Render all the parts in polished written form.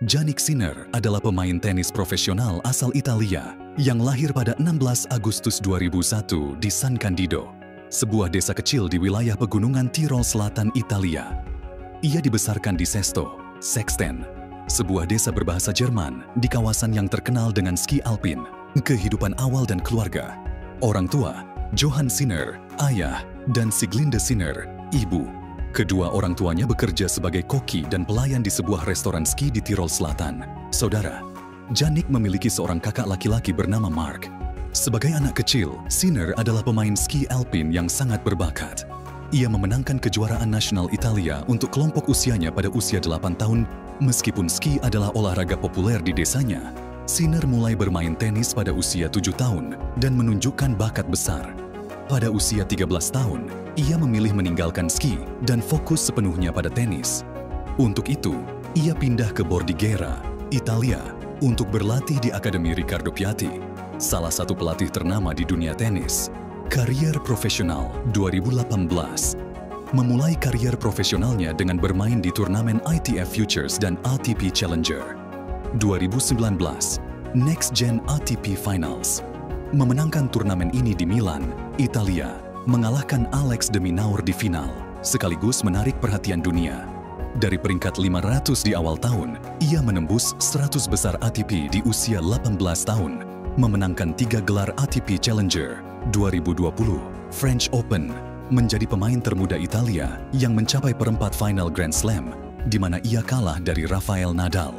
Jannik Sinner adalah pemain tenis profesional asal Italia yang lahir pada 16 Agustus 2001 di San Candido, sebuah desa kecil di wilayah pegunungan Tirol Selatan, Italia. Ia dibesarkan di Sesto, Sexten, sebuah desa berbahasa Jerman di kawasan yang terkenal dengan ski alpin. Kehidupan awal dan keluarga. Orang tua, Johann Sinner, ayah, dan Sieglinde Sinner, ibu. Kedua orang tuanya bekerja sebagai koki dan pelayan di sebuah restoran ski di Tirol Selatan. Saudara, Jannik memiliki seorang kakak laki-laki bernama Mark. Sebagai anak kecil, Sinner adalah pemain ski alpin yang sangat berbakat. Ia memenangkan kejuaraan nasional Italia untuk kelompok usianya pada usia 8 tahun. Meskipun ski adalah olahraga populer di desanya, Sinner mulai bermain tenis pada usia 7 tahun dan menunjukkan bakat besar. Pada usia 13 tahun, ia memilih meninggalkan ski dan fokus sepenuhnya pada tenis. Untuk itu, ia pindah ke Bordighera, Italia, untuk berlatih di Akademi Riccardo Piatti, salah satu pelatih ternama di dunia tenis. Karier profesional 2018. Memulai karier profesionalnya dengan bermain di turnamen ITF Futures dan ATP Challenger. 2019, Next Gen ATP Finals. Memenangkan turnamen ini di Milan, Italia, mengalahkan Alex de Minaur di final, sekaligus menarik perhatian dunia. Dari peringkat 500 di awal tahun, ia menembus 100 besar ATP di usia 18 tahun, memenangkan 3 gelar ATP Challenger, 2020, French Open, menjadi pemain termuda Italia yang mencapai perempat final Grand Slam, di mana ia kalah dari Rafael Nadal.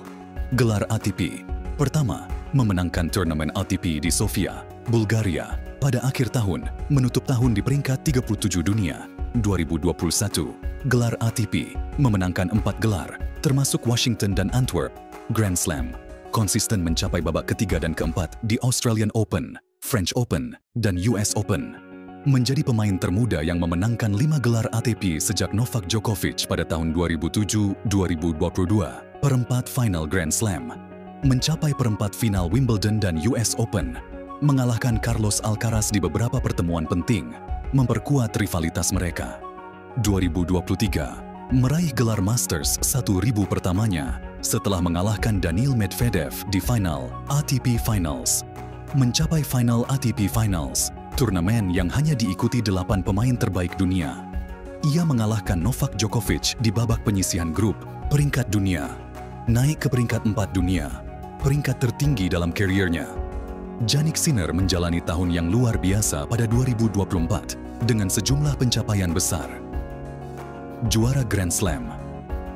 Gelar ATP pertama, memenangkan turnamen ATP di Sofia, Bulgaria, pada akhir tahun, menutup tahun di peringkat 37 dunia. 2021, gelar ATP, memenangkan 4 gelar, termasuk Washington dan Antwerp, Grand Slam, konsisten mencapai babak ketiga dan keempat di Australian Open, French Open, dan US Open. Menjadi pemain termuda yang memenangkan 5 gelar ATP sejak Novak Djokovic pada tahun 2007-2022, perempat final Grand Slam, mencapai perempat final Wimbledon dan US Open, mengalahkan Carlos Alcaraz di beberapa pertemuan penting, memperkuat rivalitas mereka. 2023, meraih gelar Masters 1000 pertamanya setelah mengalahkan Daniil Medvedev di final ATP Finals. Mencapai final ATP Finals, turnamen yang hanya diikuti 8 pemain terbaik dunia. Ia mengalahkan Novak Djokovic di babak penyisihan grup, peringkat dunia, naik ke peringkat 4 dunia, peringkat tertinggi dalam kariernya. Jannik Sinner menjalani tahun yang luar biasa pada 2024 dengan sejumlah pencapaian besar. Juara Grand Slam.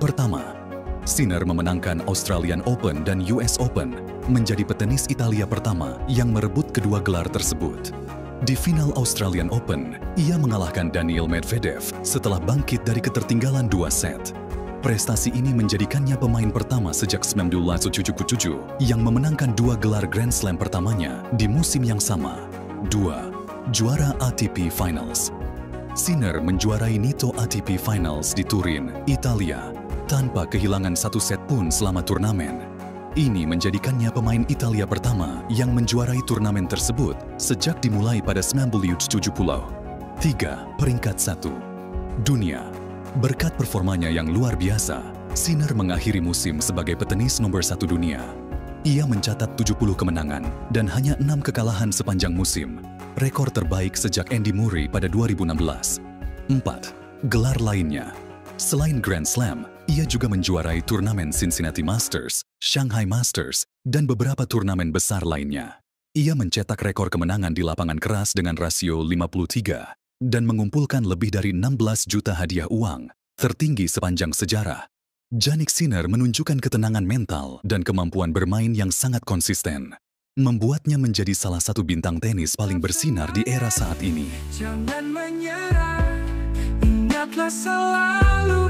Pertama, Sinner memenangkan Australian Open dan US Open, menjadi petenis Italia pertama yang merebut kedua gelar tersebut. Di final Australian Open, ia mengalahkan Daniil Medvedev setelah bangkit dari ketertinggalan 2 set. Prestasi ini menjadikannya pemain pertama sejak 1977 yang memenangkan 2 gelar Grand Slam pertamanya di musim yang sama. 2. Juara ATP Finals. Sinner menjuarai Nitto ATP Finals di Turin, Italia, tanpa kehilangan 1 set pun selama turnamen. Ini menjadikannya pemain Italia pertama yang menjuarai turnamen tersebut sejak dimulai pada 1970. 3. Peringkat 1. Dunia. Berkat performanya yang luar biasa, Sinner mengakhiri musim sebagai petenis nomor 1 dunia. Ia mencatat 70 kemenangan dan hanya 6 kekalahan sepanjang musim, rekor terbaik sejak Andy Murray pada 2016. 4. Gelar lainnya. Selain Grand Slam, ia juga menjuarai turnamen Cincinnati Masters, Shanghai Masters, dan beberapa turnamen besar lainnya. Ia mencetak rekor kemenangan di lapangan keras dengan rasio 53 dan mengumpulkan lebih dari 16 juta hadiah uang, tertinggi sepanjang sejarah. Jannik Sinner menunjukkan ketenangan mental dan kemampuan bermain yang sangat konsisten, membuatnya menjadi salah satu bintang tenis paling bersinar di era saat ini. Jangan menyerah, ingatlah selalu